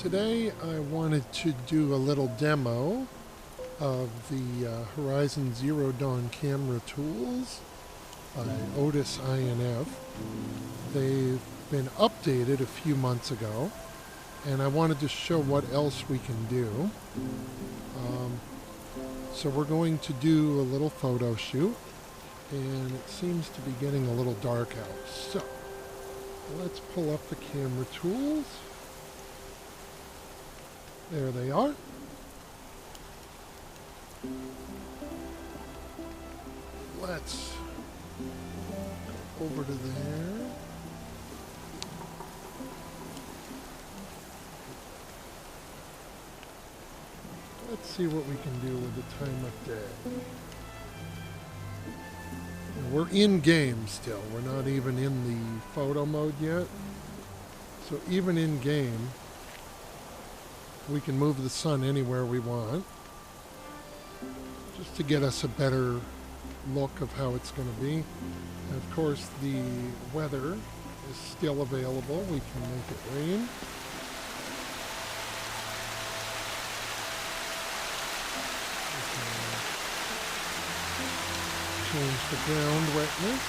Today I wanted to do a little demo of the Horizon Zero Dawn camera tools by Otis INF. They've been updated a few months ago, and I wanted to show what else we can do. So we're going to do a little photo shoot, and it seems to be getting a little dark out. So let's pull up the camera tools. There they are. Let's go over to there. Let's see what we can do with the time of day. And we're in game still. We're not even in the photo mode yet. So even in game, we can move the sun anywhere we want, just to get us a better look of how it's going to be. And of course, the weather is still available. We can make it rain. We can change the ground wetness.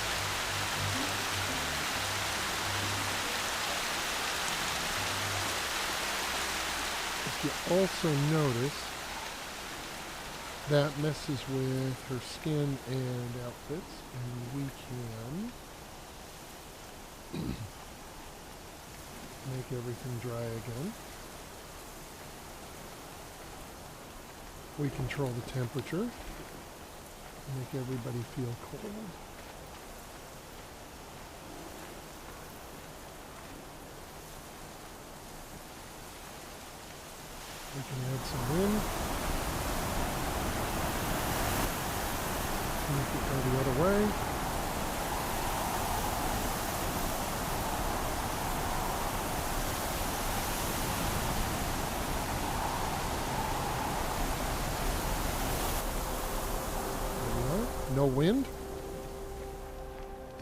You also notice that messes with her skin and outfits, and we can make everything dry again. We control the temperature, make everybody feel cold. We can add some wind. Make it go the other way. There we are. No wind.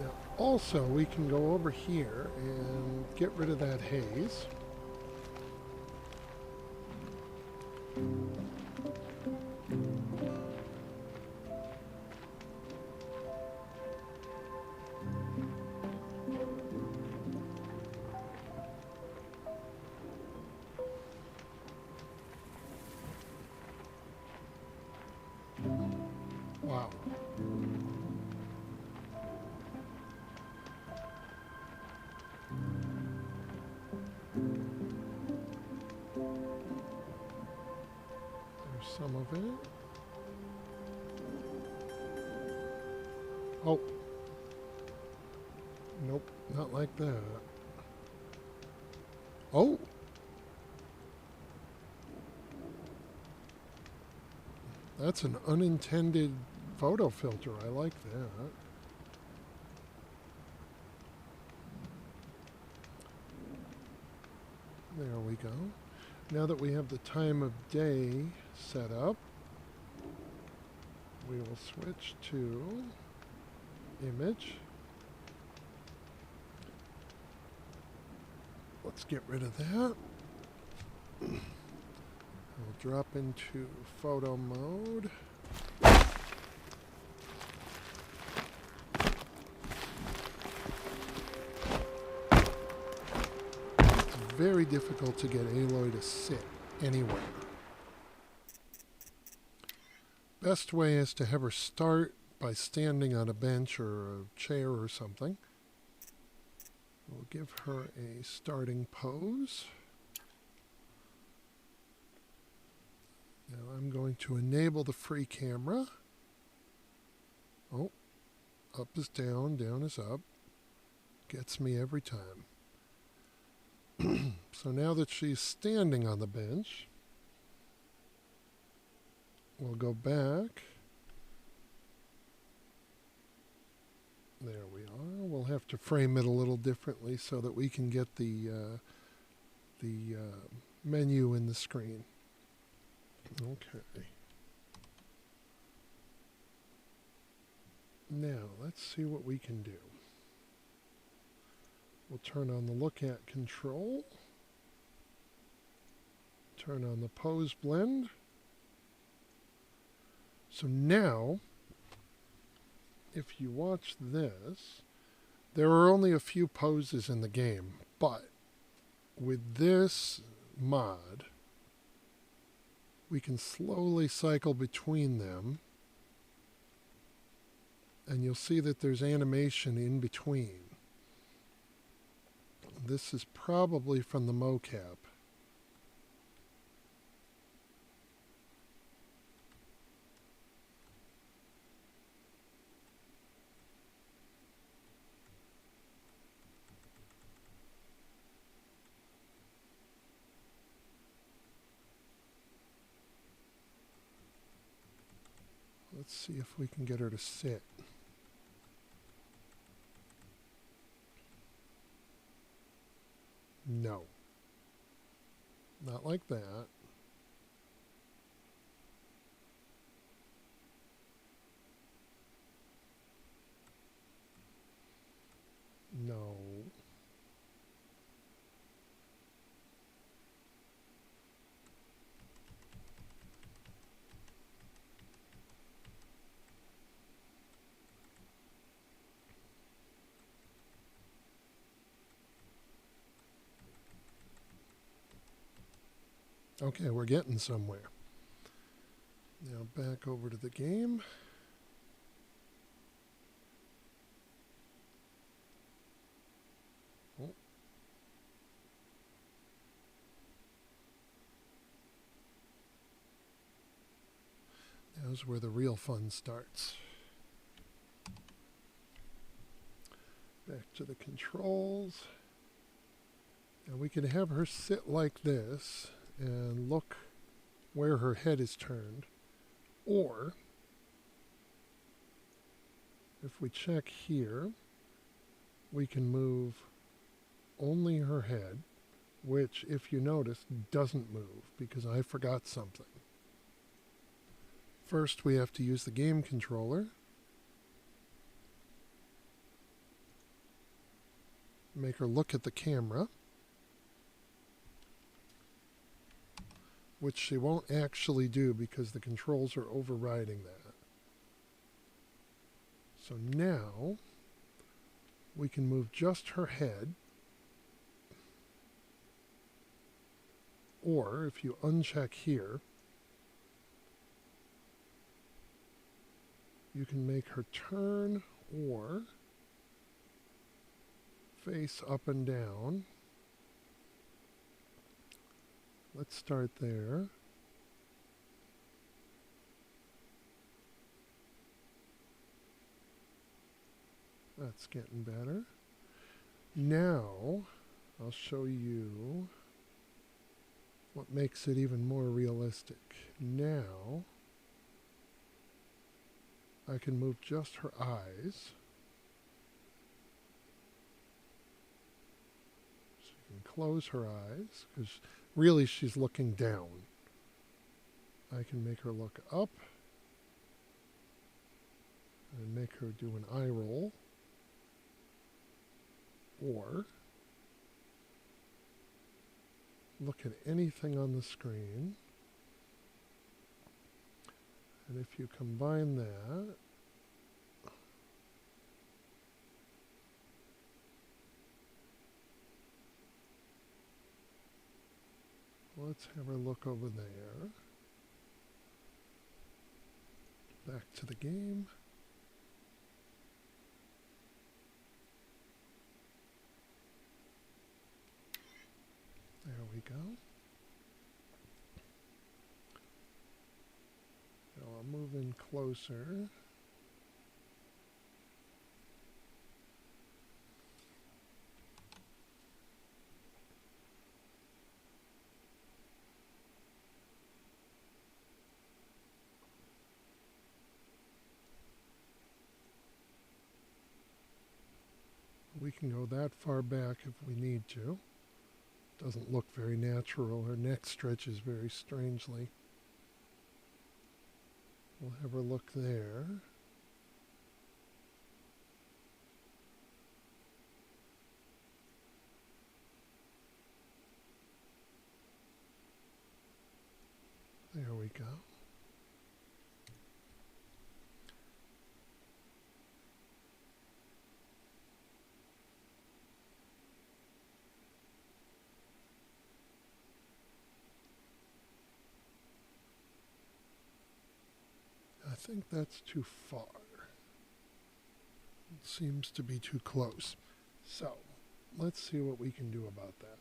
Now, also, we can go over here and get rid of that haze. Wow. There's some of it. Oh. Nope, not like that. Oh. That's an unintended photo filter. I like that. There we go. Now that we have the time of day set up, we will switch to image. Let's get rid of that. We'll drop into photo mode. It's very difficult to get Aloy to sit anywhere. Best way is to have her start by standing on a bench or a chair or something. We'll give her a starting pose. Now I'm going to enable the free camera. Oh, up is down, down is up. Gets me every time. So now that she's standing on the bench, we'll go back. There we are. We'll have to frame it a little differently so that we can get the menu in the screen. Okay. Now, let's see what we can do. We'll turn on the look at control. Turn on the pose blend. So now, if you watch this, there are only a few poses in the game, but with this mod, we can slowly cycle between them, and you'll see that there's animation in between. This is probably from the mocap. Let's see if we can get her to sit. No. Not like that. No. Okay, we're getting somewhere. Now back over to the game. Oh. Now's where the real fun starts. Back to the controls. Now we can have her sit like this and look where her head is turned. Or, if we check here, we can move only her head, which, if you notice, doesn't move because I forgot something. First, we have to use the game controller. Make her look at the camera, which she won't actually do because the controls are overriding that. So now we can move just her head, or if you uncheck here, you can make her turn or face up and down. Let's start there. That's getting better. Now, I'll show you what makes it even more realistic. Now, I can move just her eyes. So you can close her eyes, because really she's looking down. I can make her look up and make her do an eye roll. Or look at anything on the screen. And if you combine that, let's have her look over there. Back to the game. There we go. Now I'll move in closer. We can go that far back if we need to. Doesn't look very natural. Her neck stretches very strangely. We'll have her look there. go. I think that's too far. It seems to be too close. So, let's see what we can do about that.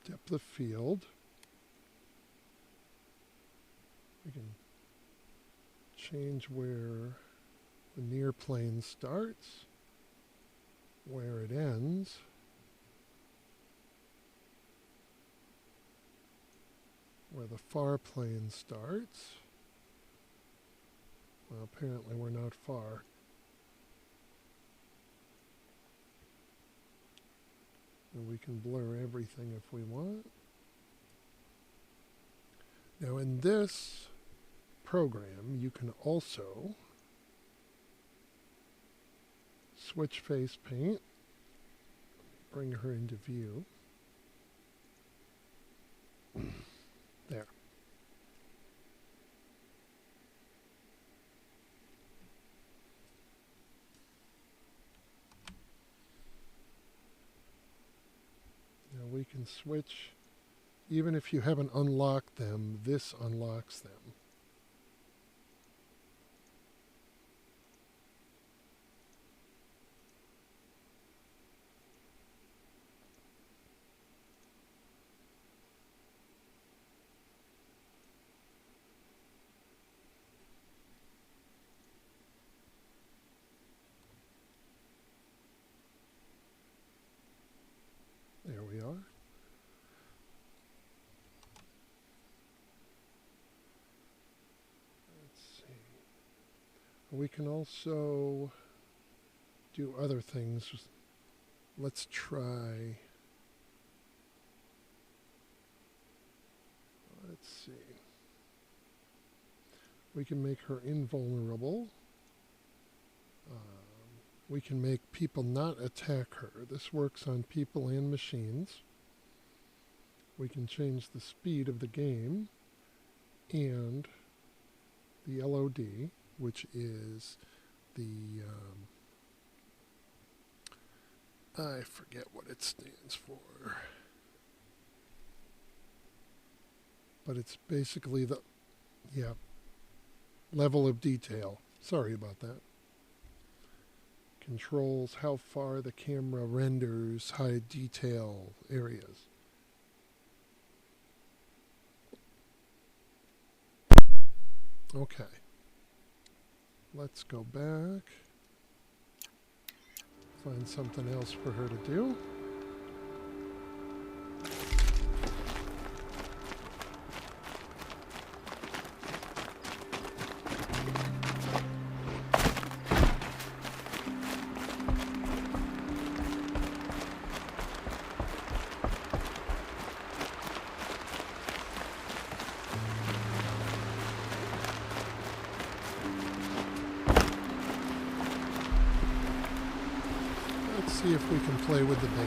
Depth of field. We can change where the near plane starts, where it ends. Where the far plane starts. Well, apparently we're not far. And we can blur everything if we want. Now in this program, you can also switch face paint, bring her into view. There. Now we can switch, even if you haven't unlocked them, this unlocks them. There we are. Let's see. We can also do other things. Let's try. Let's see. We can make her invulnerable. We can make people not attack her. This works on people and machines. We can change the speed of the game and the LOD, which is the, I forget what it stands for. But it's basically the, level of detail. Sorry about that. Controls how far the camera renders high detail areas. Okay. Let's go back. Find something else for her to do. See if we can play with the bait.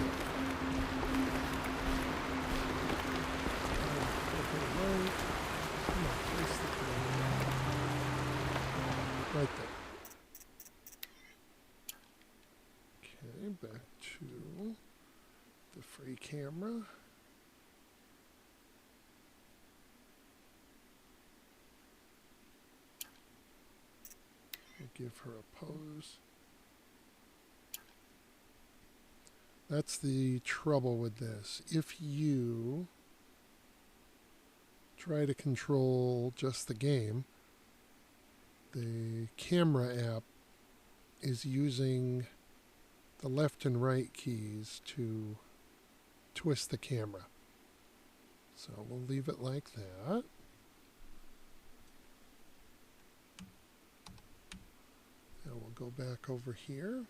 Right there. Okay, back to the free camera. We'll give her a pose. That's the trouble with this. If you try to control just the game, the camera app is using the left and right keys to twist the camera. So we'll leave it like that. Now we'll go back over here.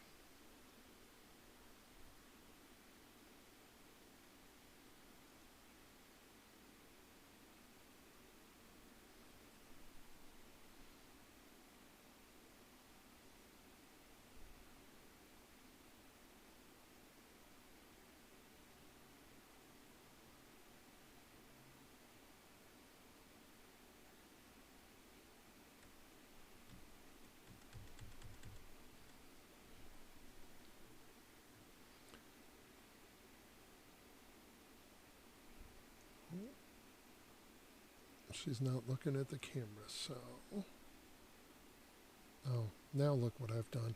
She's not looking at the camera, so... Oh, now look what I've done.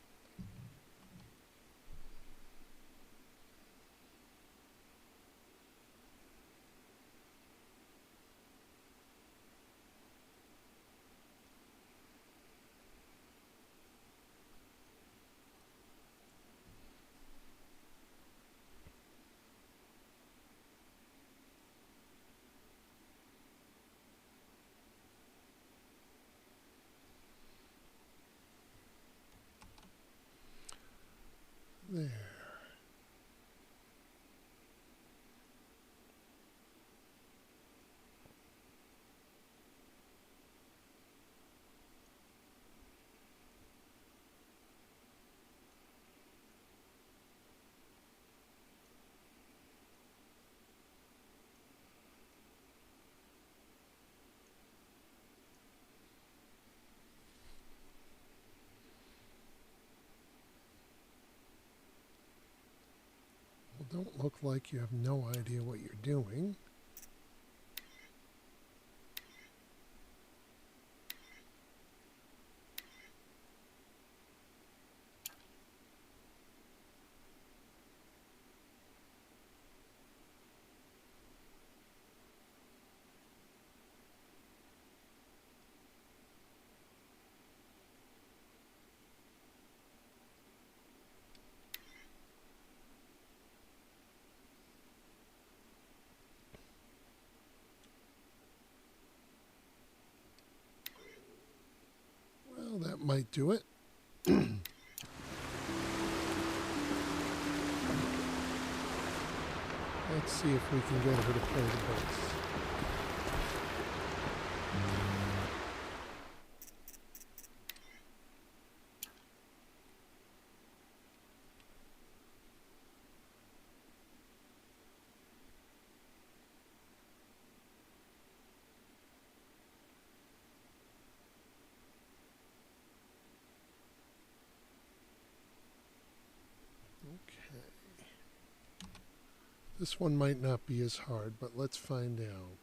There. Well, don't look like you have no idea what you're doing. Well, that might do it. Let's see if we can get her to play the bass. Okay. This one might not be as hard, but let's find out.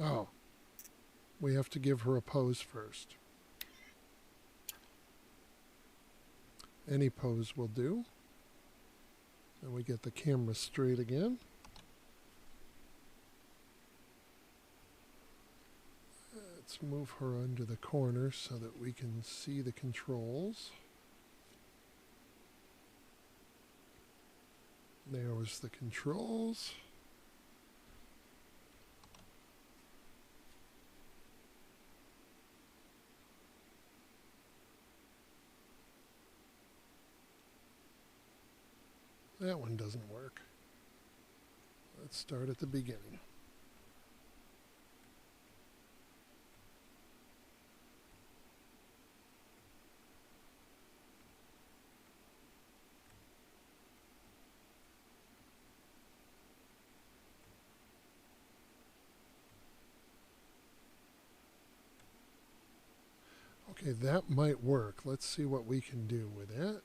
Oh. We have to give her a pose first. Any pose will do. And we get the camera straight again. Let's move her under the corner so that we can see the controls. There was the controls. That one doesn't work. Let's start at the beginning. Okay, that might work. Let's see what we can do with that.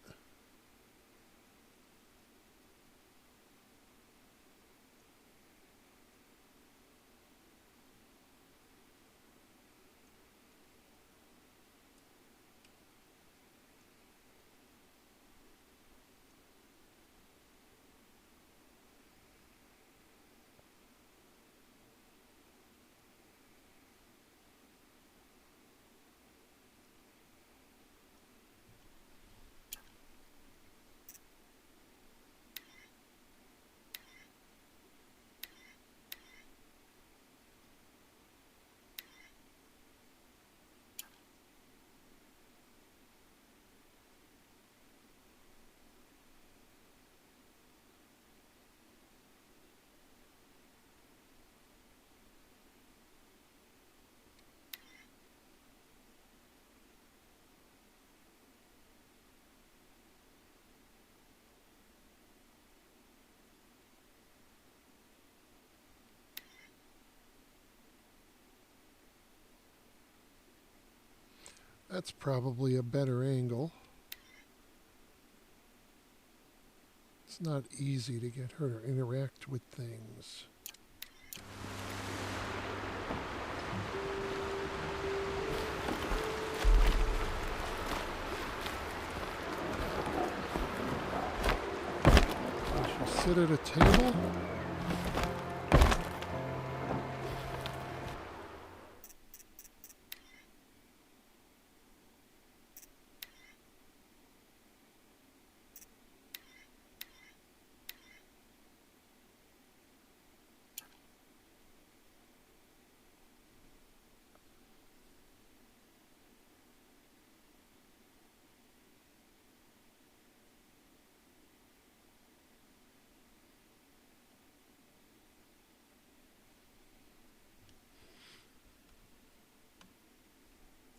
That's probably a better angle. It's not easy to get her to interact with things. Can she sit at a table?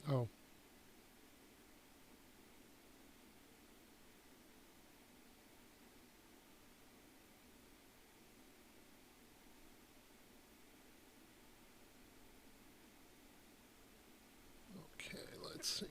Oh. Okay, let's see.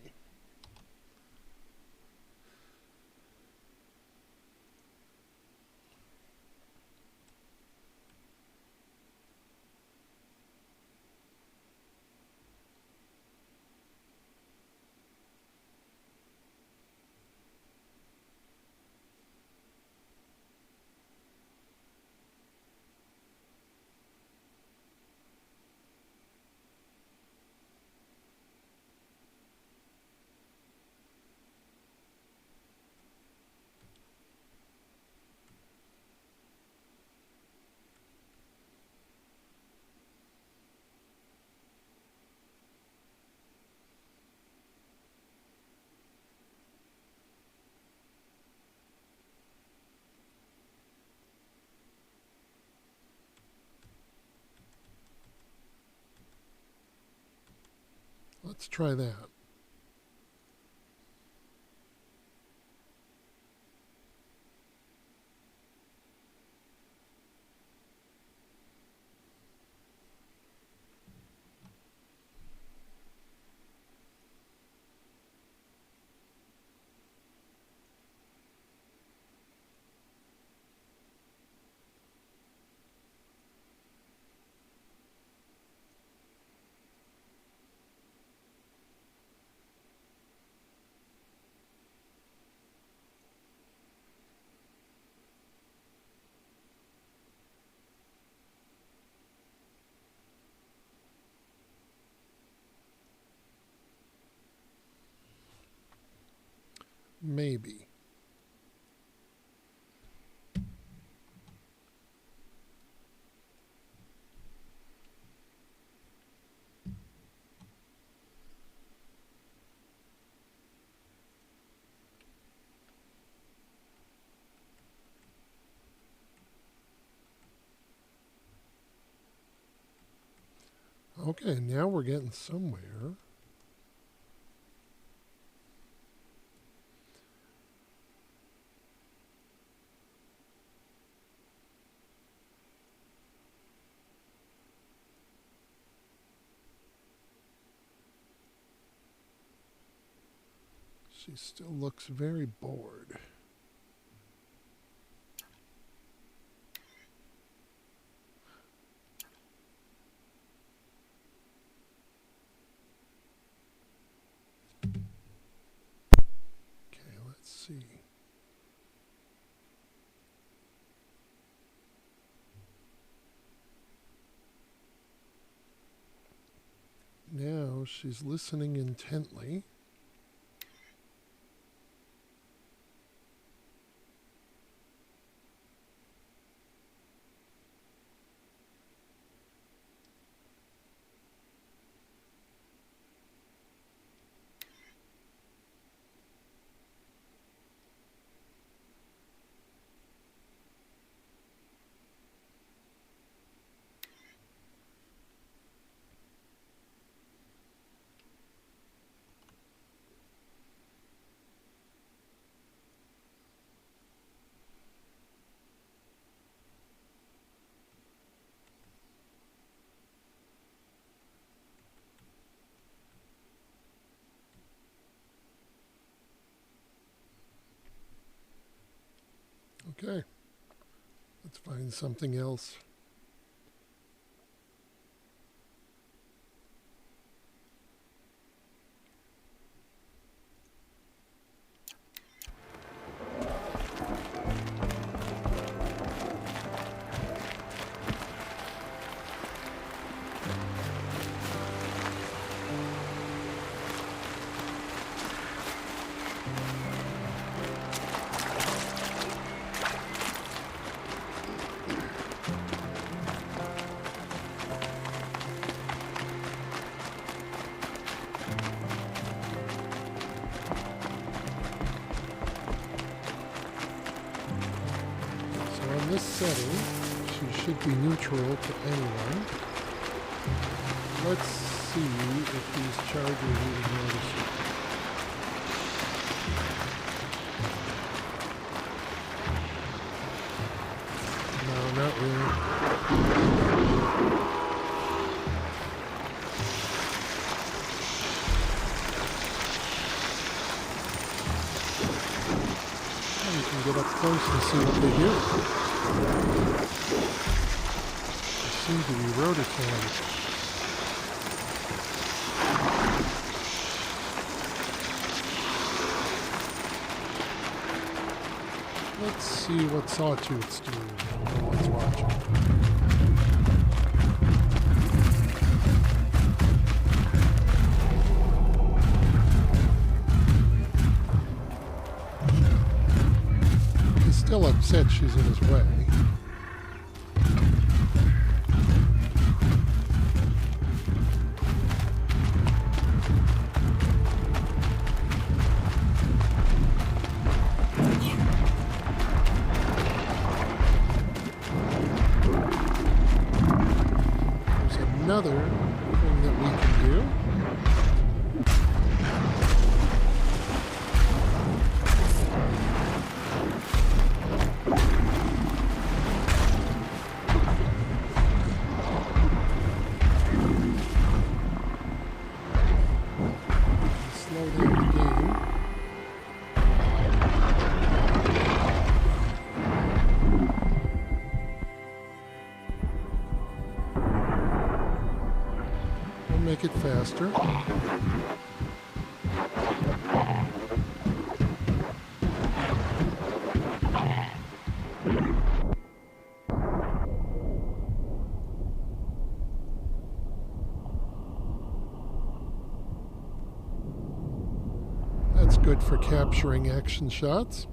Let's try that. Maybe. Okay, now we're getting somewhere. She still looks very bored. Okay, let's see. Now she's listening intently. Okay. Let's find something else. On this setting, she should be neutral to anyone. Let's see if these chargers even notice it. No, not really. You can get up close and see what they do. They seem to be rotor-canned. Let's see what sawtooths do. No one's watching. He's still upset she's in his way. Another thing that we can do. Slow down the game. Make it faster. That's good for capturing action shots.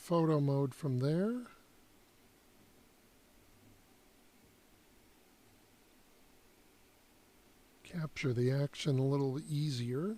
photo mode from there. Capture the action a little easier.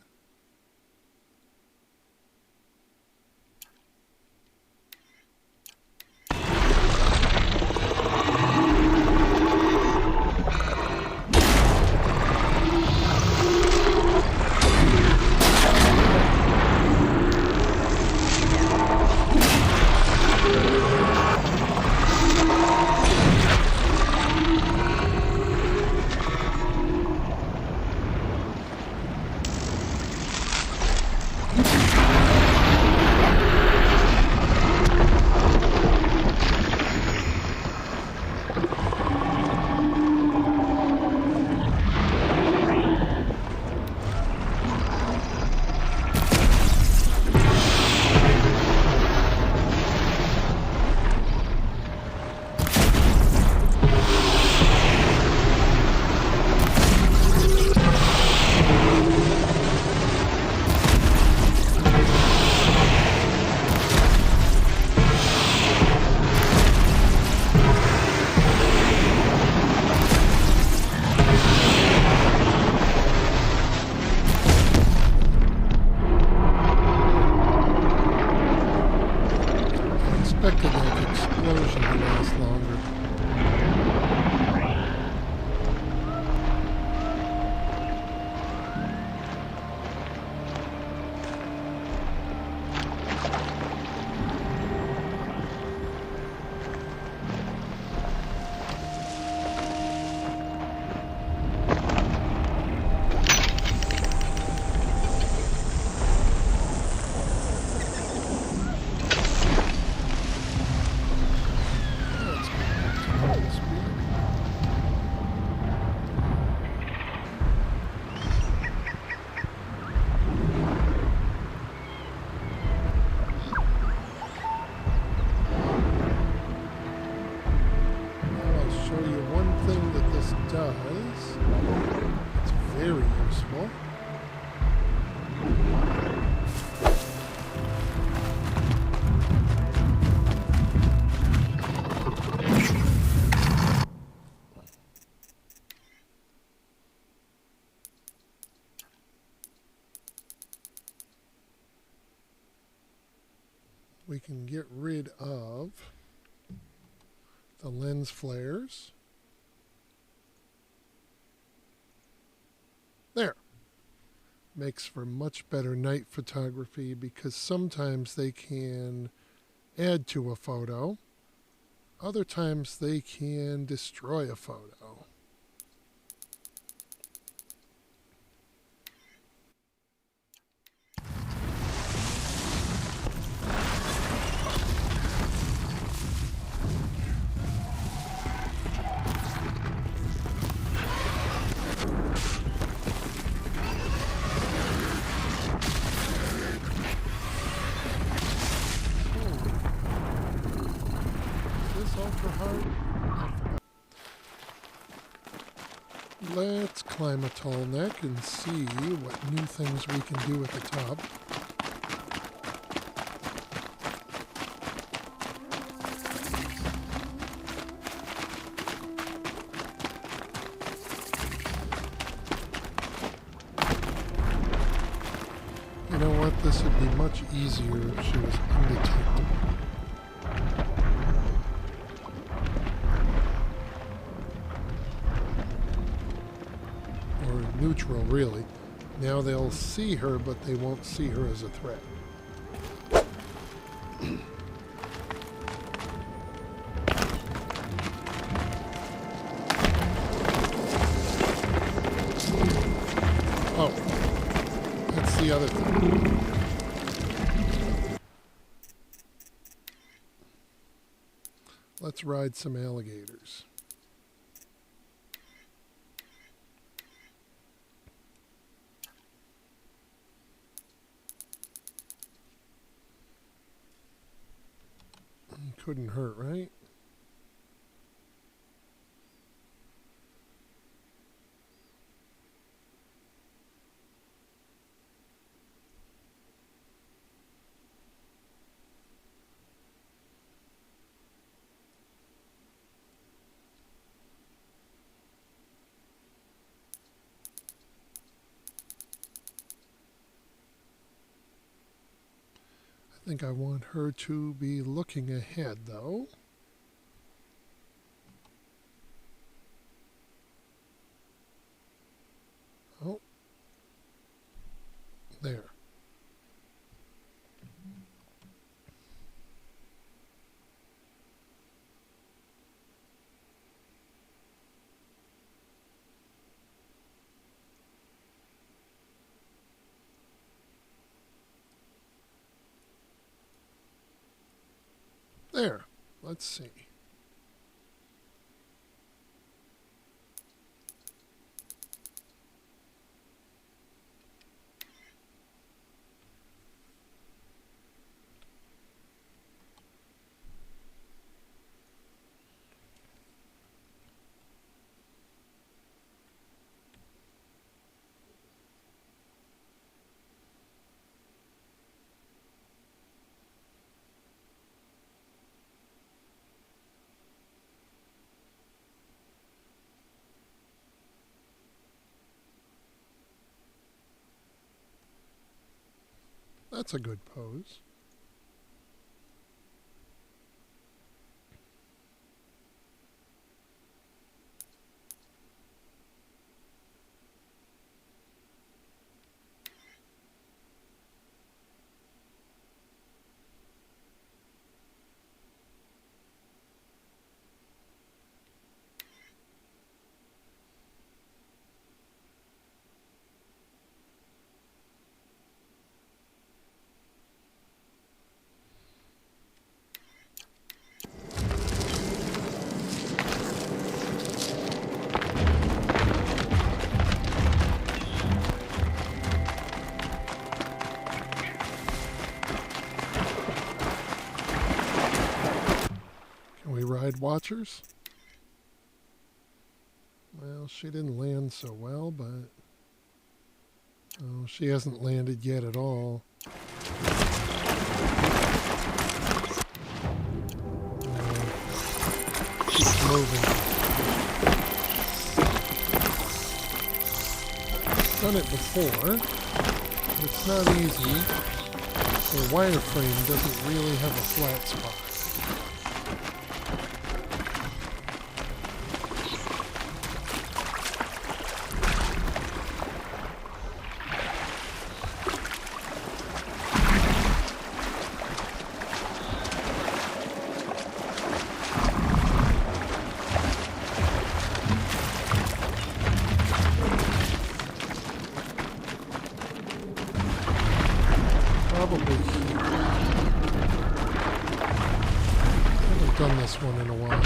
Expected that explosion to last longer. It's very useful. We can get rid of the lens flares. There. Makes for much better night photography because sometimes they can add to a photo. Other times they can destroy a photo. Let's climb a tall neck and see what new things we can do at the top. You know what? This would be much easier if she was undetectable. Neutral, really. Now they'll see her, but they won't see her as a threat. Oh, that's the other thing. Let's ride some alligators. Couldn't hurt, right? I think I want her to be looking ahead, though. Oh, there. There. Let's see. That's a good pose. Can we ride watchers? Well, she didn't land so well, but... Oh, she hasn't landed yet at all. Keep moving. Done it before. It's not easy. The wireframe doesn't really have a flat spot. Probably here. I haven't done this one in a while.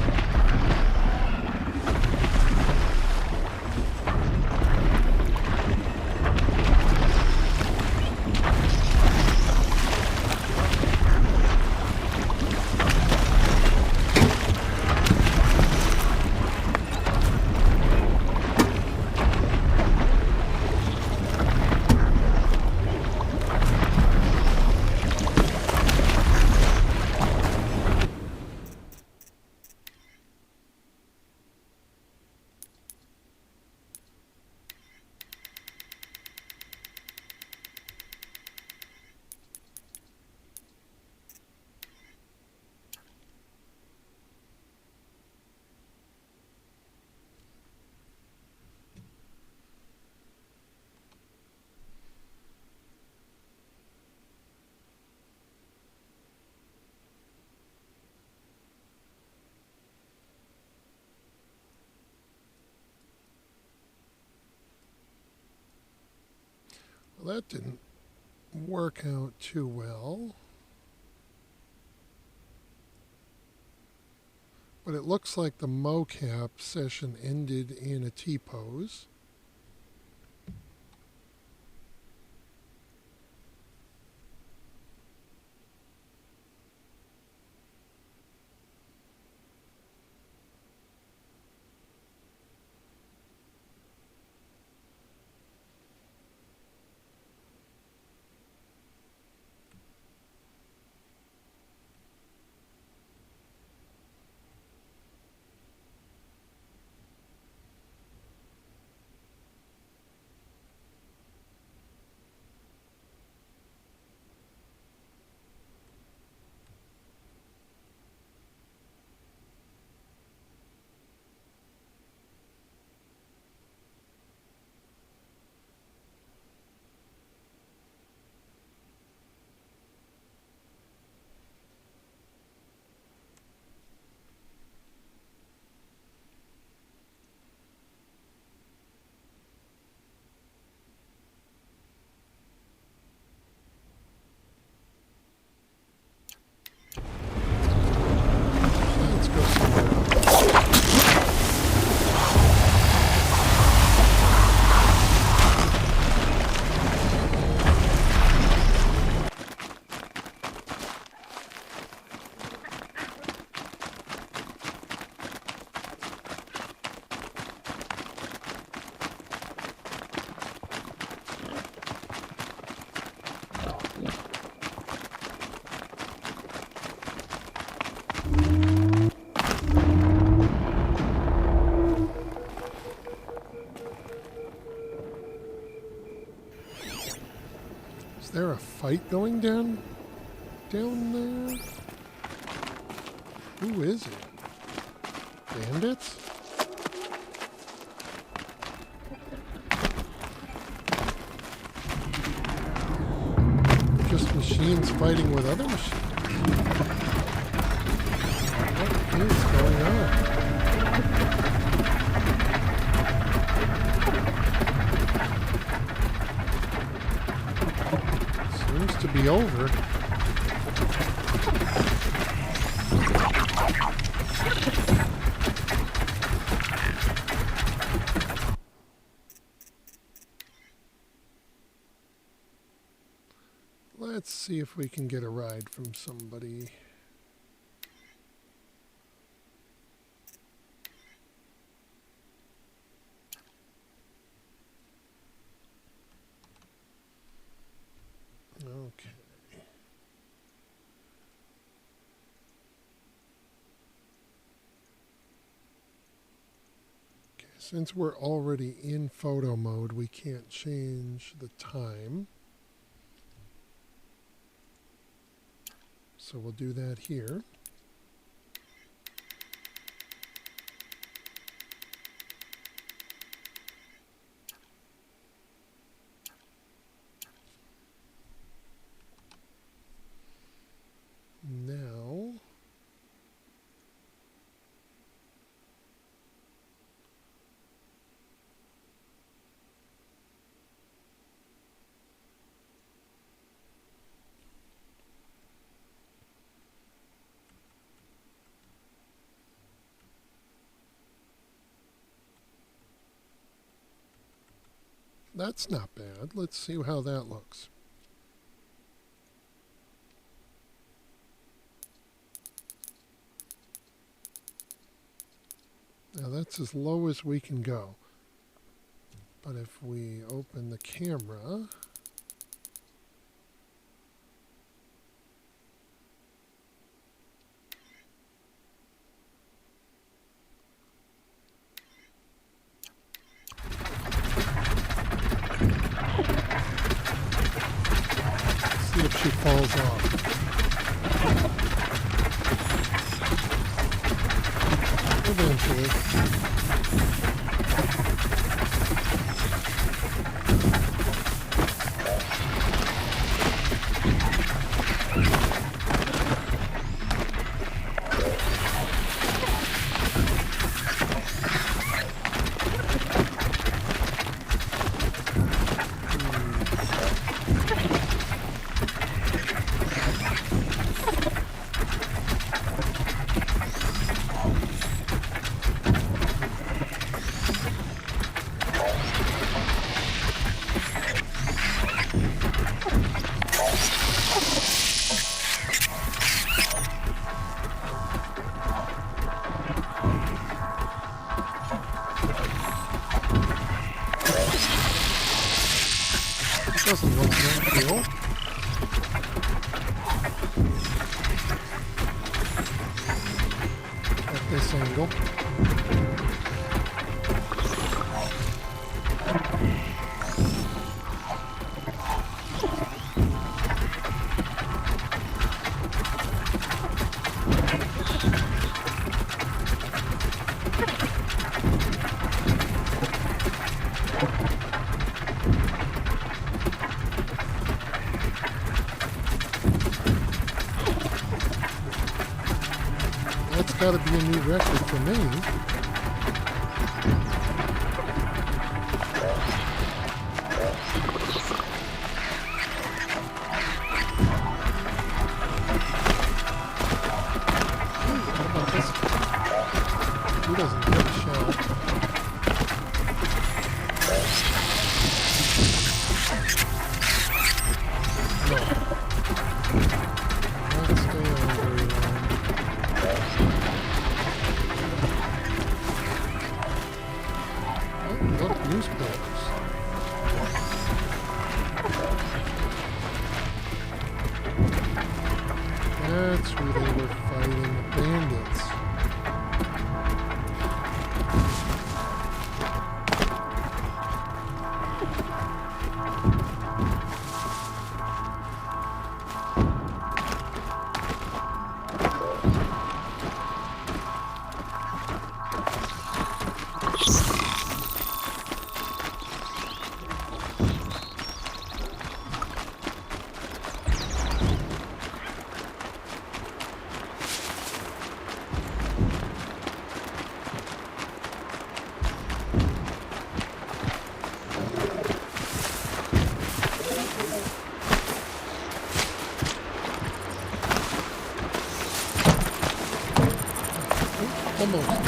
Well, that didn't work out too well. But it looks like the mocap session ended in a T-pose. there a fight going down there? Who is it? Bandits? Just machines fighting with other machines. What is going on? Seems to be over. Let's see if we can get a ride from somebody. Okay. Okay, since we're already in photo mode, we can't change the time. So we'll do that here. Now, that's not bad. Let's see how that looks. Now that's as low as we can go. But if we open the camera, see if she falls off. Eventually. Doesn't look that cool. At this angle. That's got to be a new record for me. How about this? He doesn't get a shot. No. Not stay on very long. Oh, look, newspapers. That's where they were fighting the bandits. demo.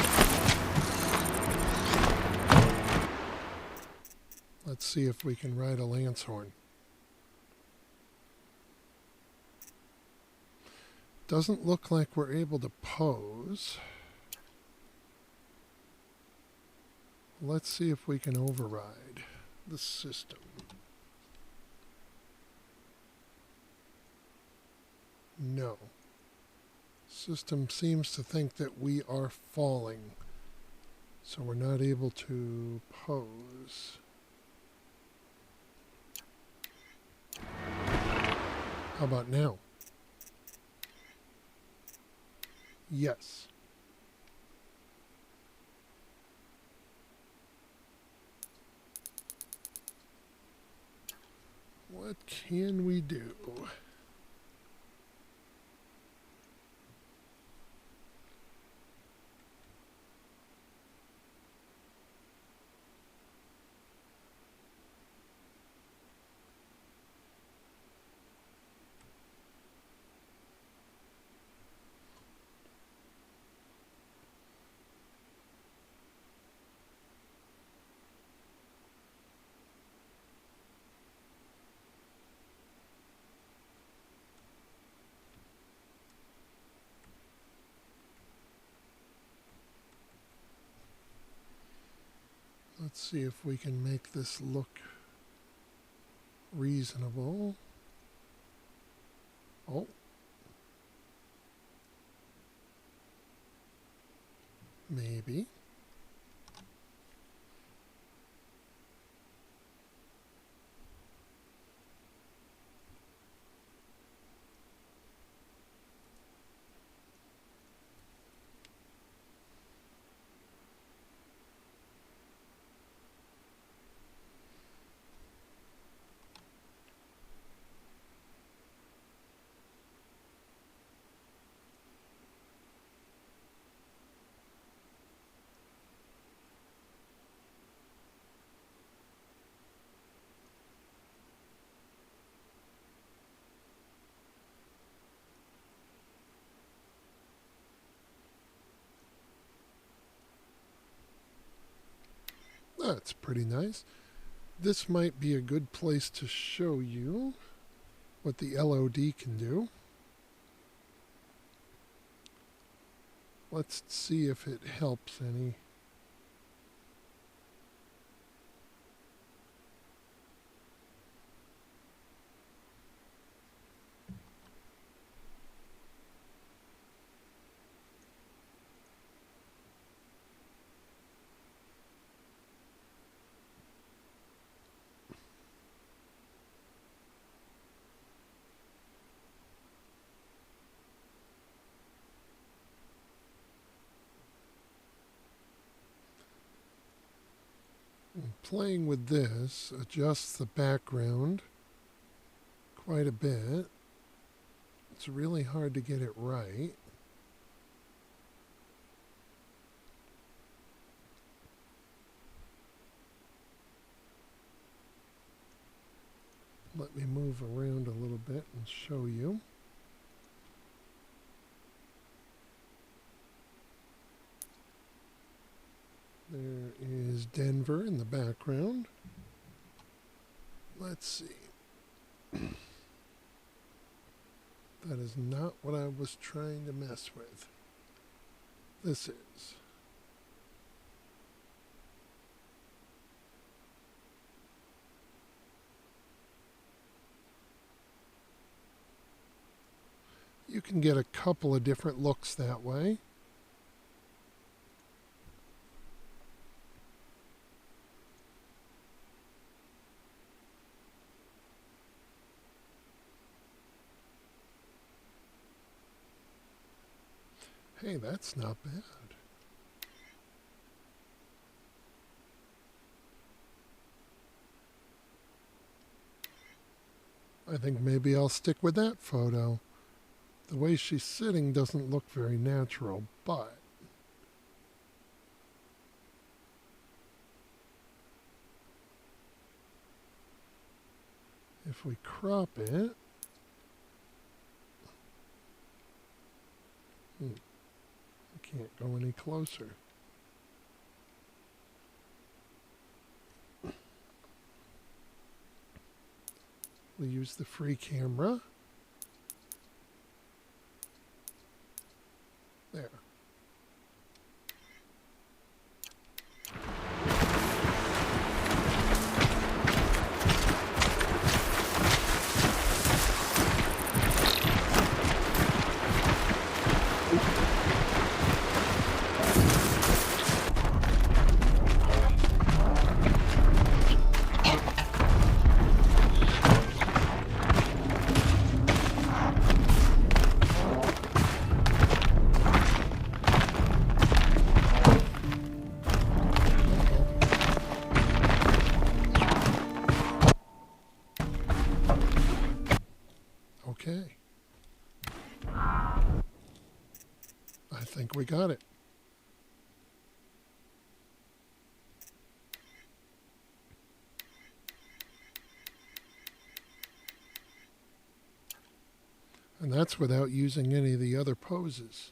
Let's see if we can ride a lance horn. Doesn't look like we're able to pose. Let's see if we can override the system. No. System seems to think that we are falling, so we're not able to pose. How about now? Yes. What can we do? Let's see if we can make this look reasonable. Oh. Maybe. That's pretty nice. This might be a good place to show you what the LOD can do. Let's see if it helps any. Playing with this adjusts the background quite a bit. It's really hard to get it right. Let me move around a little bit and show you. There is Denver in the background. Let's see. That is not what I was trying to mess with. This is. You can get a couple of different looks that way. Hey, that's not bad. I think maybe I'll stick with that photo. The way she's sitting doesn't look very natural, but if we crop it, Can't go any closer. We'll use the free camera. There. Okay. I think we got it. And that's without using any of the other poses.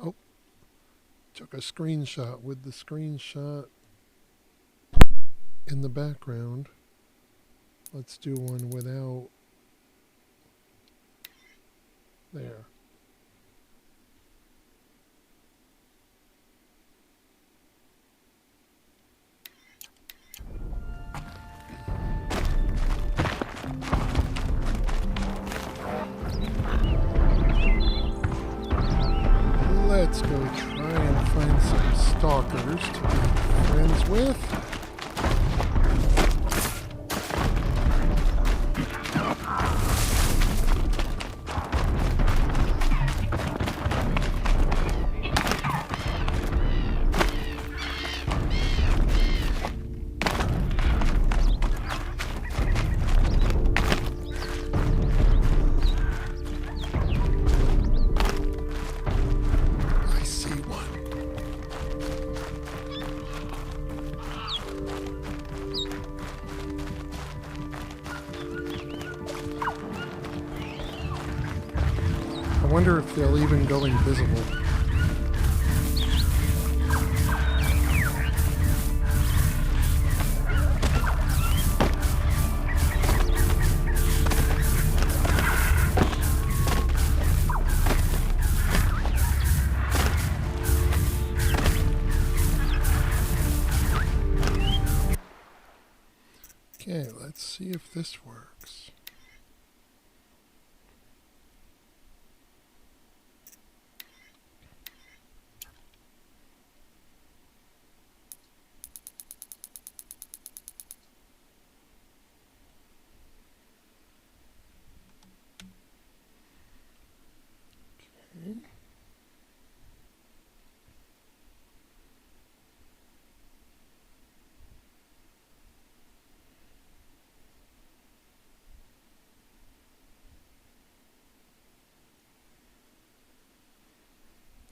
Oh, took a screenshot with the screenshot in the background. Let's do one without. There. Let's go try and find some stalkers to be friends with. I wonder if they'll even go invisible. Okay, let's see if this works.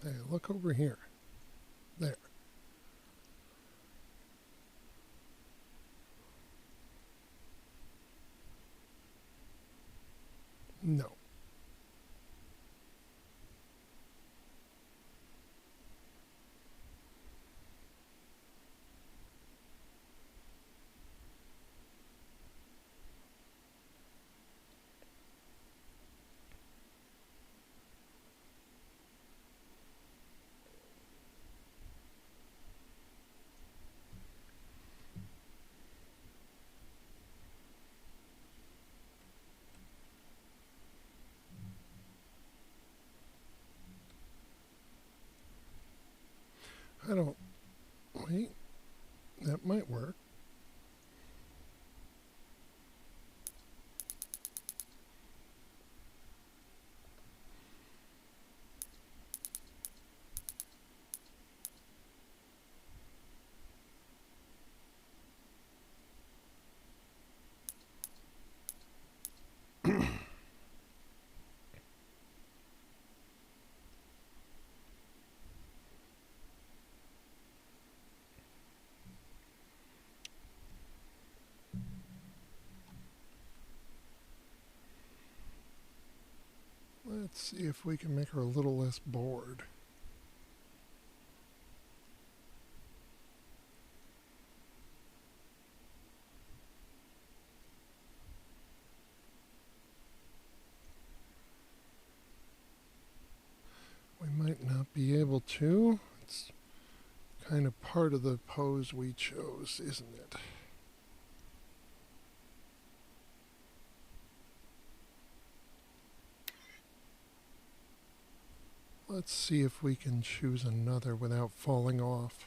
Hey, look over here. There. No. I don't. Wait. That might work. See if we can make her a little less bored. We might not be able to. It's kind of part of the pose we chose, isn't it? Let's see if we can choose another without falling off.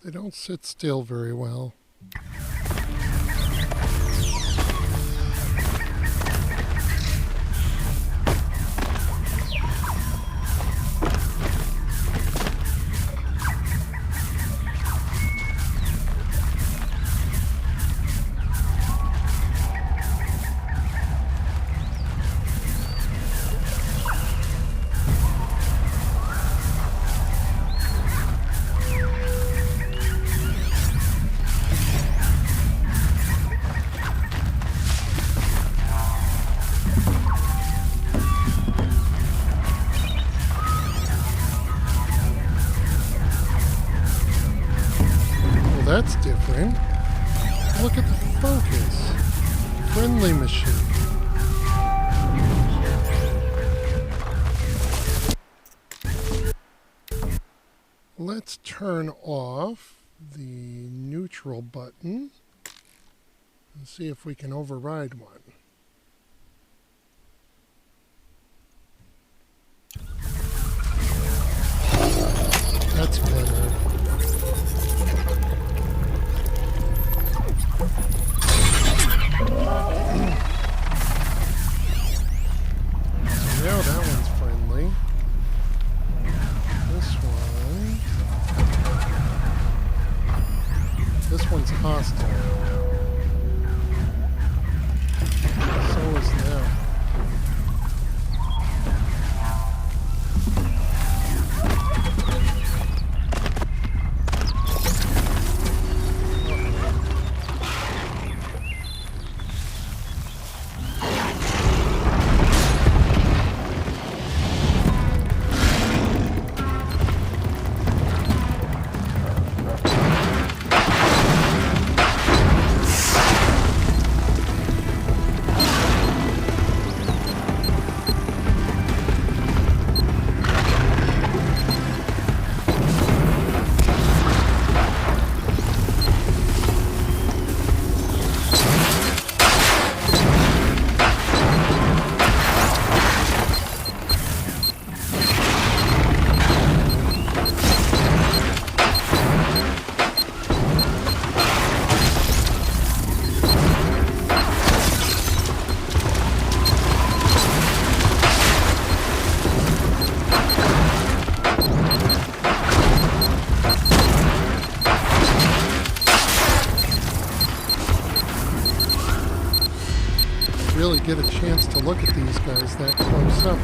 They don't sit still very well. That's different. Look at the focus. Friendly machine. Let's turn off the neutral button and see if we can override one. That's better. Now that one's friendly. This one's hostile. So is that. Really get a chance to look at these guys that close up.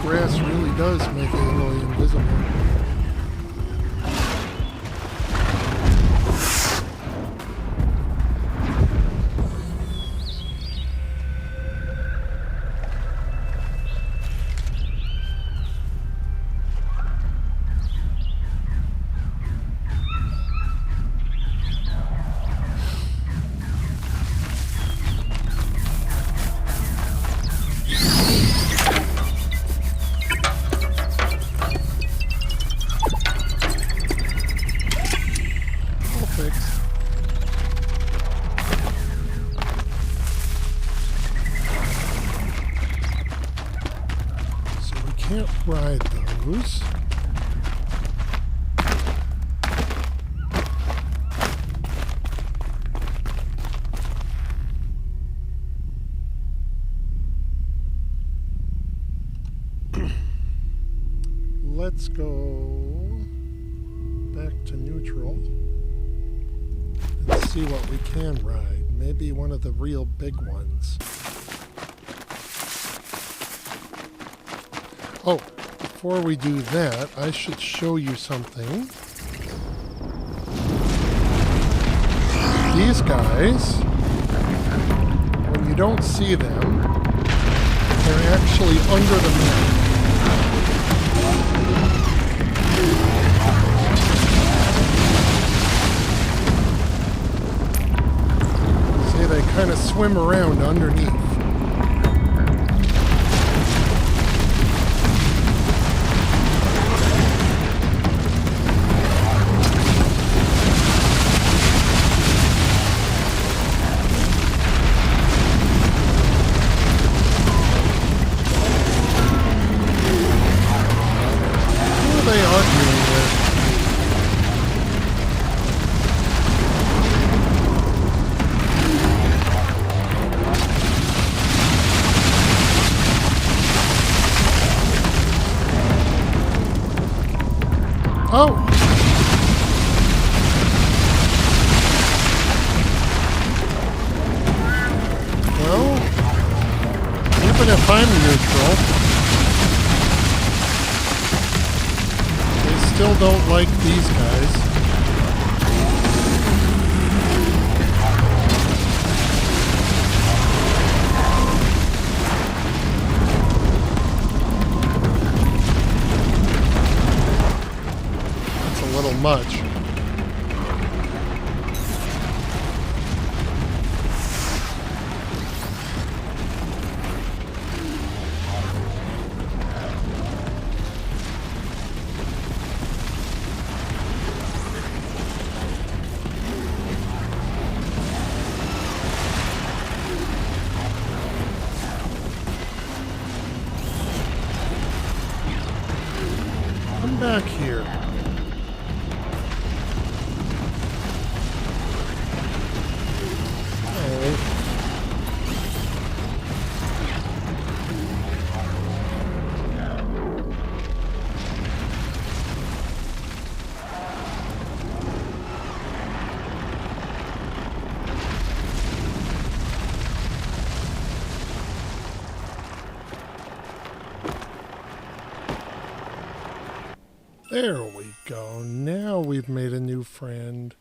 Grass really does make Aloy invisible. ride those. Let's go back to neutral and see what we can ride. Maybe one of the real big ones. Oh, before we do that, I should show you something. These guys, when you don't see them, they're actually under the map. See, they kind of swim around underneath. Oh! Well, even if I'm neutral, they still don't like these guys. Much. Come back here. There we go. Now we've made a new friend.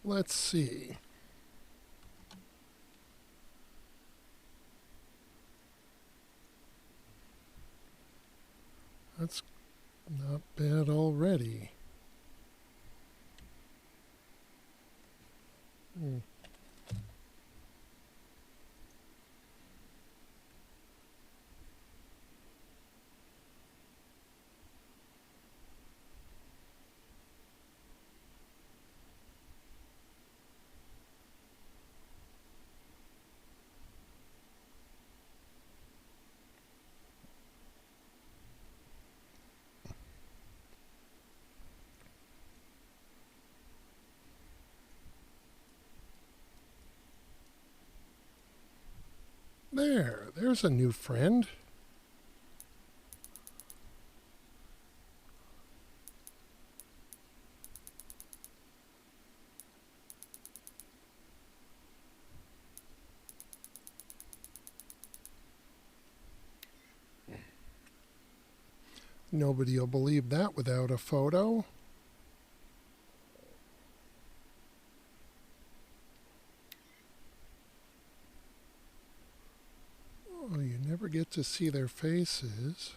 Let's see. That's not bad already. There's a new friend. Nobody will believe that without a photo. Oh, you never get to see their faces.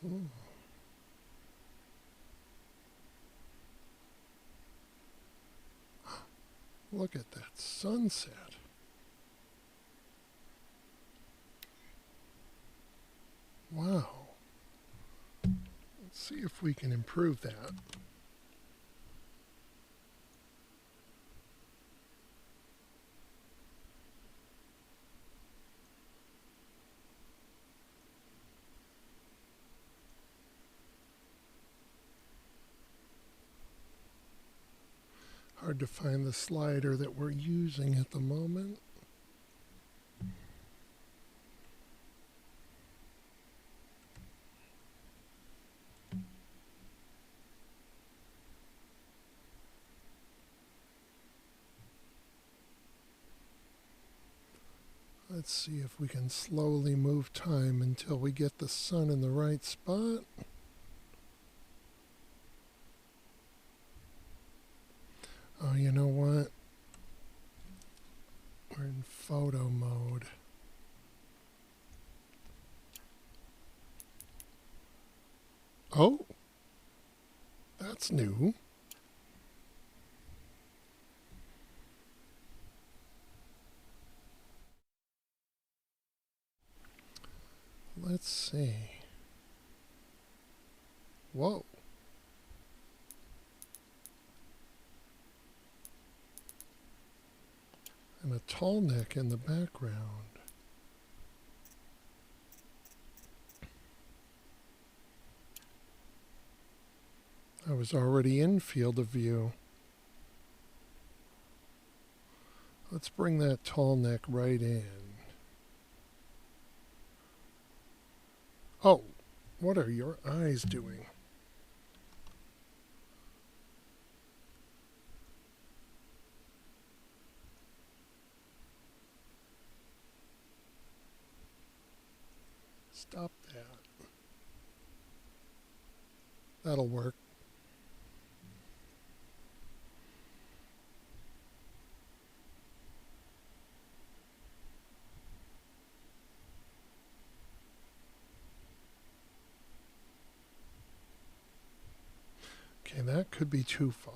Ooh. Look at that sunset. Wow. Let's see if we can improve that. Hard to find the slider that we're using at the moment. Let's see if we can slowly move time until we get the sun in the right spot. Oh, you know what? We're in photo mode. Oh, that's new. Let's see. Whoa. And a tall neck in the background. I was already in field of view. Let's bring that tall neck right in. Oh, what are your eyes doing? Stop that. That'll work. Okay, that could be too far.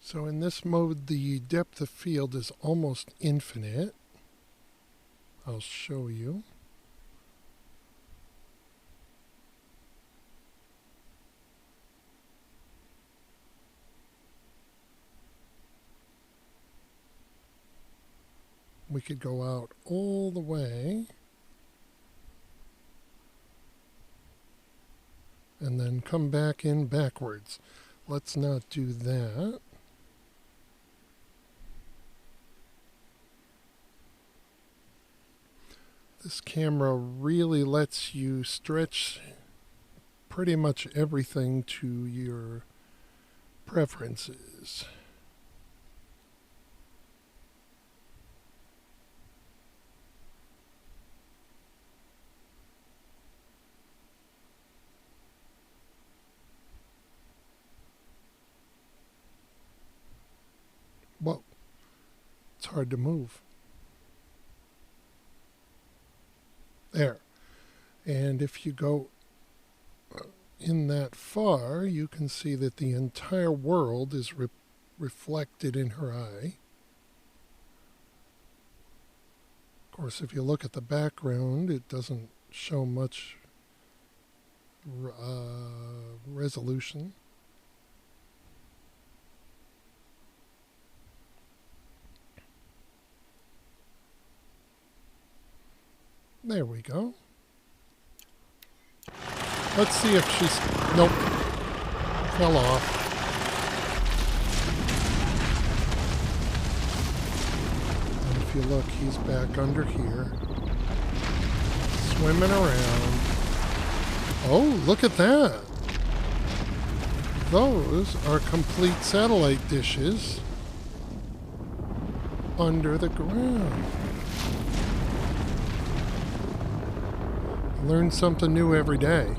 So in this mode, the depth of field is almost infinite. I'll show you. We could go out all the way and then come back in backwards. Let's not do that. This camera really lets you stretch pretty much everything to your preferences. Whoa, it's hard to move. There. And if you go in that far, you can see that the entire world is reflected in her eye. Of course, if you look at the background, it doesn't show much resolution. There we go. Let's see if she's... Nope. Fell off. And if you look, he's back under here. Swimming around. Oh, look at that. Those are complete satellite dishes under the ground. Learn something new every day.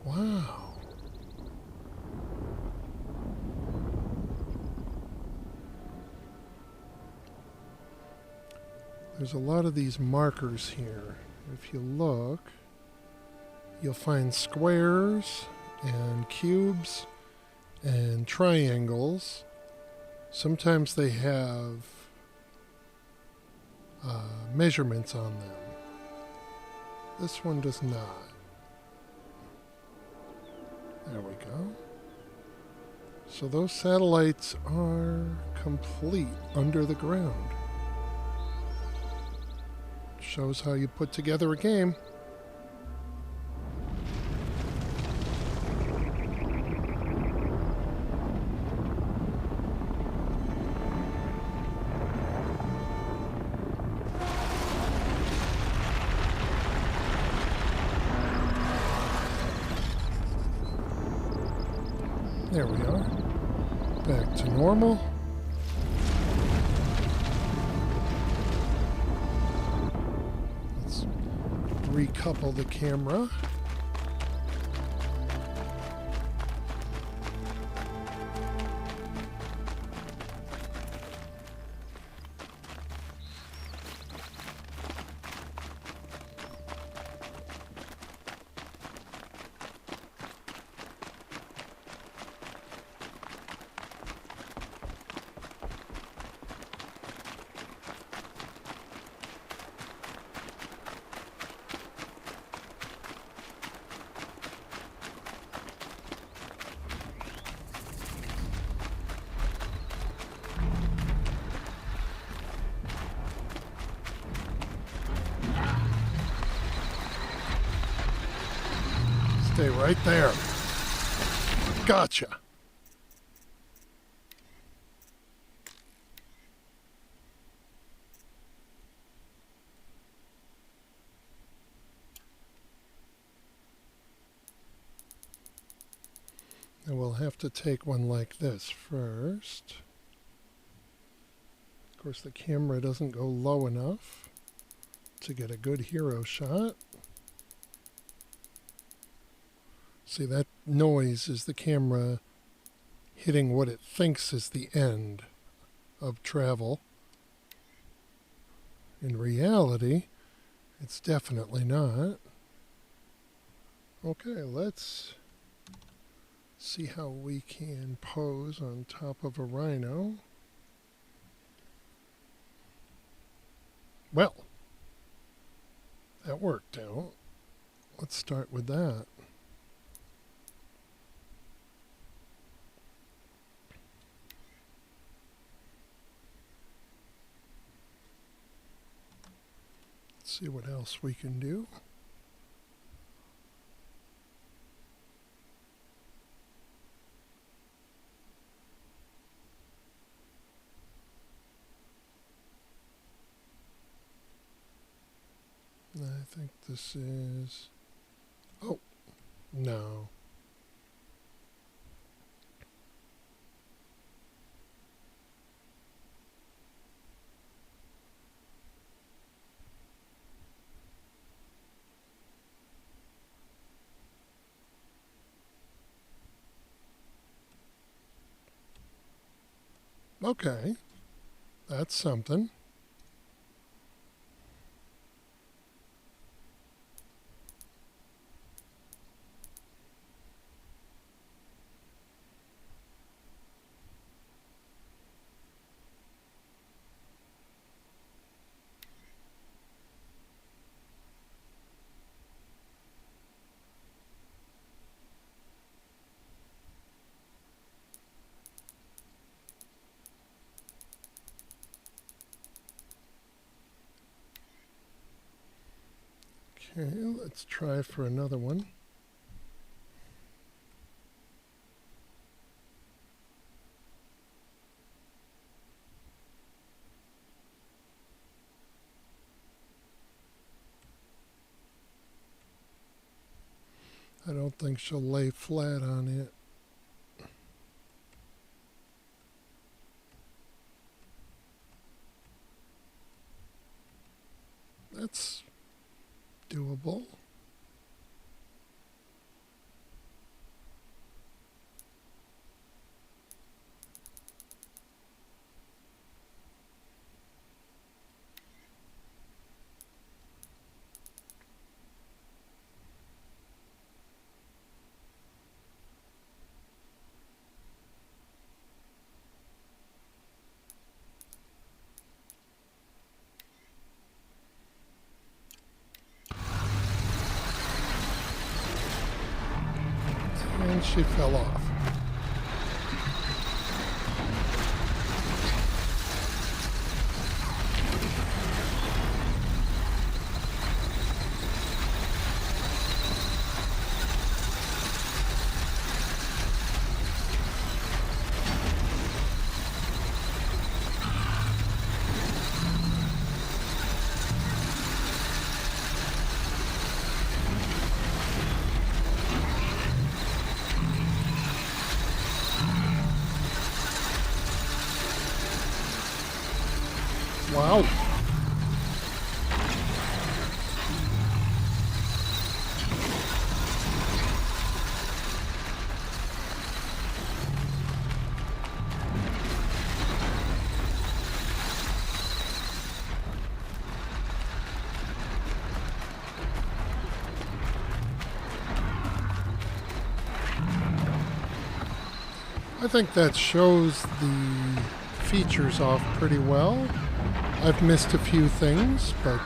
Wow. There's a lot of these markers here. If you look, you'll find squares and cubes and triangles. Sometimes they have measurements on them. This one does not. There we go. So those satellites are complete under the ground. Shows how you put together a game. There we are. Back to normal. Let's recouple the camera. Stay right there. Gotcha. And we'll have to take one like this first. Of course, the camera doesn't go low enough to get a good hero shot. See, that noise is the camera hitting what it thinks is the end of travel. In reality, it's definitely not. Okay, let's see how we can pose on top of a rhino. Well, that worked out. Let's start with that. See what else we can do. I think this is... Oh, no. Okay, that's something. Okay, let's try for another one. I don't think she'll lay flat on it. That's doable. And she fell off. Wow. I think that shows the features off pretty well. I've missed a few things, but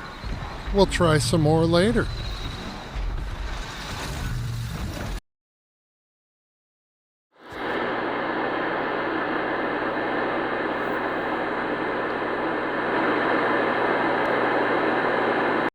we'll try some more later.